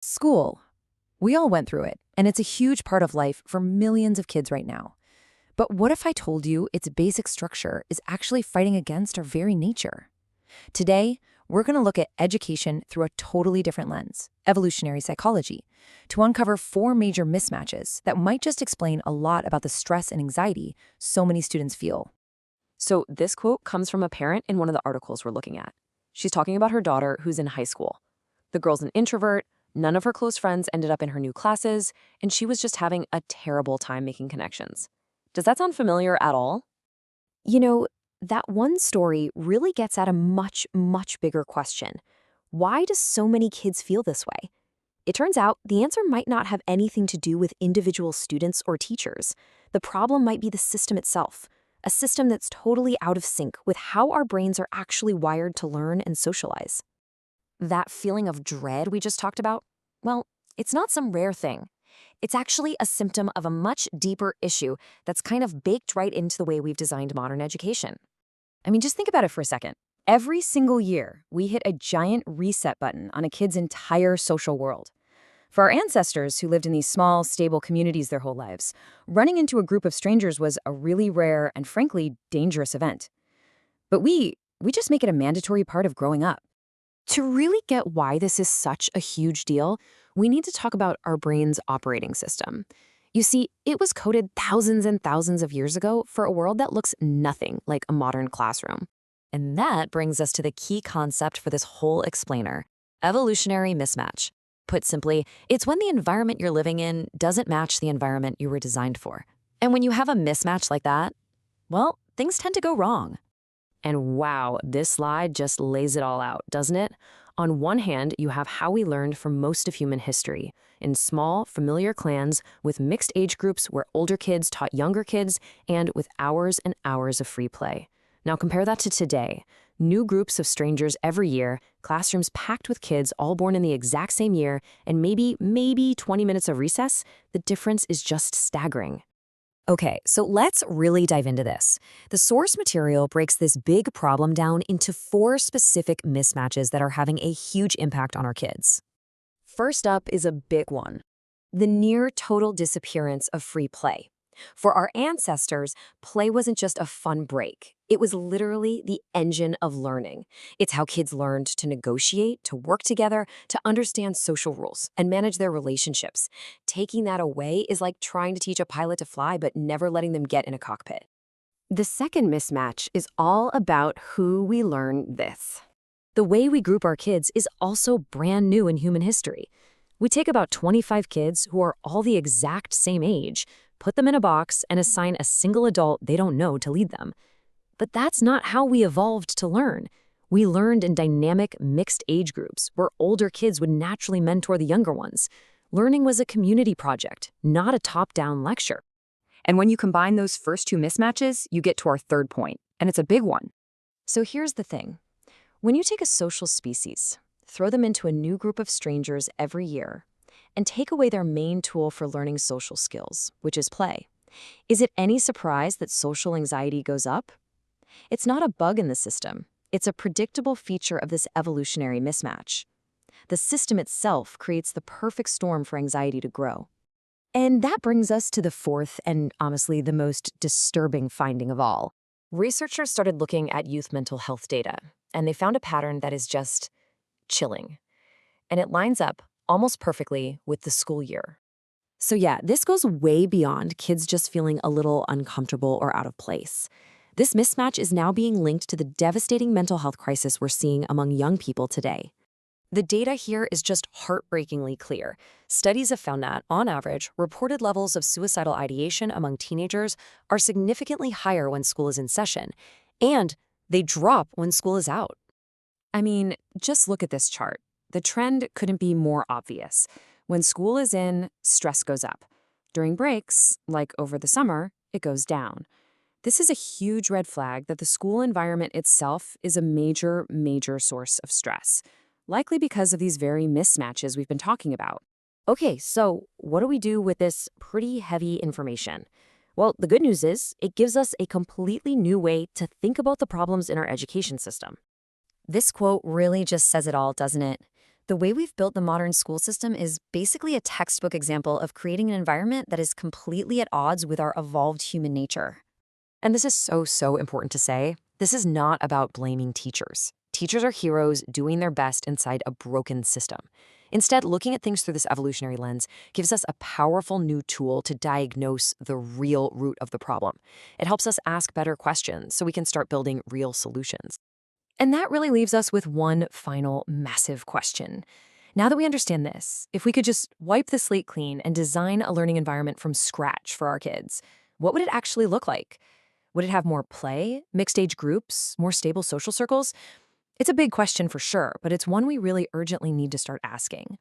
School. We all went through it, and it's a huge part of life for millions of kids right now. But what if I told you its basic structure is actually fighting against our very nature? Today, we're going to look at education through a totally different lens, evolutionary psychology, to uncover four major mismatches that might just explain a lot about the stress and anxiety so many students feel. So this quote comes from a parent in one of the articles we're looking at. She's talking about her daughter who's in high school. The girl's an introvert, none of her close friends ended up in her new classes, and she was just having a terrible time making connections. Does that sound familiar at all? You know, that one story really gets at a much, much bigger question. Why do so many kids feel this way? It turns out the answer might not have anything to do with individual students or teachers. The problem might be the system itself, a system that's totally out of sync with how our brains are actually wired to learn and socialize. That feeling of dread we just talked about? Well, it's not some rare thing. It's actually a symptom of a much deeper issue that's kind of baked right into the way we've designed modern education. I mean, just think about it for a second. Every single year, we hit a giant reset button on a kid's entire social world. For our ancestors who lived in these small, stable communities their whole lives, running into a group of strangers was a really rare and frankly dangerous event. But we just make it a mandatory part of growing up. To really get why this is such a huge deal, we need to talk about our brain's operating system. You see, it was coded thousands and thousands of years ago for a world that looks nothing like a modern classroom. And that brings us to the key concept for this whole explainer: evolutionary mismatch. Put simply, it's when the environment you're living in doesn't match the environment you were designed for. And when you have a mismatch like that, well, things tend to go wrong. And wow, this slide just lays it all out, doesn't it? On one hand, you have how we learned for most of human history, in small, familiar clans with mixed age groups where older kids taught younger kids and with hours and hours of free play. Now compare that to today. New groups of strangers every year, classrooms packed with kids all born in the exact same year, and maybe 20 minutes of recess. The difference is just staggering. Okay, so let's really dive into this. The source material breaks this big problem down into four specific mismatches that are having a huge impact on our kids. First up is a big one: the near total disappearance of free play. For our ancestors, play wasn't just a fun break. It was literally the engine of learning. It's how kids learned to negotiate, to work together, to understand social rules, and manage their relationships. Taking that away is like trying to teach a pilot to fly but never letting them get in a cockpit. The second mismatch is all about who we learn this. The way we group our kids is also brand new in human history. We take about 25 kids who are all the exact same age, put them in a box, and assign a single adult they don't know to lead them. But that's not how we evolved to learn. We learned in dynamic, mixed age groups where older kids would naturally mentor the younger ones. Learning was a community project, not a top-down lecture. And when you combine those first two mismatches, you get to our third point, and it's a big one. So here's the thing. When you take a social species, throw them into a new group of strangers every year, and take away their main tool for learning social skills, which is play, is it any surprise that social anxiety goes up? It's not a bug in the system. It's a predictable feature of this evolutionary mismatch. The system itself creates the perfect storm for anxiety to grow. And that brings us to the fourth and honestly the most disturbing finding of all. Researchers started looking at youth mental health data, and they found a pattern that is just chilling. And it lines up almost perfectly with the school year. So yeah, this goes way beyond kids just feeling a little uncomfortable or out of place. This mismatch is now being linked to the devastating mental health crisis we're seeing among young people today. The data here is just heartbreakingly clear. Studies have found that, on average, reported levels of suicidal ideation among teenagers are significantly higher when school is in session, and they drop when school is out. I mean, just look at this chart. The trend couldn't be more obvious. When school is in, stress goes up. During breaks, like over the summer, it goes down. This is a huge red flag that the school environment itself is a major, major source of stress, likely because of these very mismatches we've been talking about. Okay, so what do we do with this pretty heavy information? Well, the good news is it gives us a completely new way to think about the problems in our education system. This quote really just says it all, doesn't it? The way we've built the modern school system is basically a textbook example of creating an environment that is completely at odds with our evolved human nature. And this is so important to say. This is not about blaming teachers. Teachers are heroes doing their best inside a broken system. Instead, looking at things through this evolutionary lens gives us a powerful new tool to diagnose the real root of the problem. It helps us ask better questions so we can start building real solutions. And that really leaves us with one final massive question. Now that we understand this, if we could just wipe the slate clean and design a learning environment from scratch for our kids, what would it actually look like? Would it have more play, mixed age groups, more stable social circles? It's a big question for sure, but it's one we really urgently need to start asking.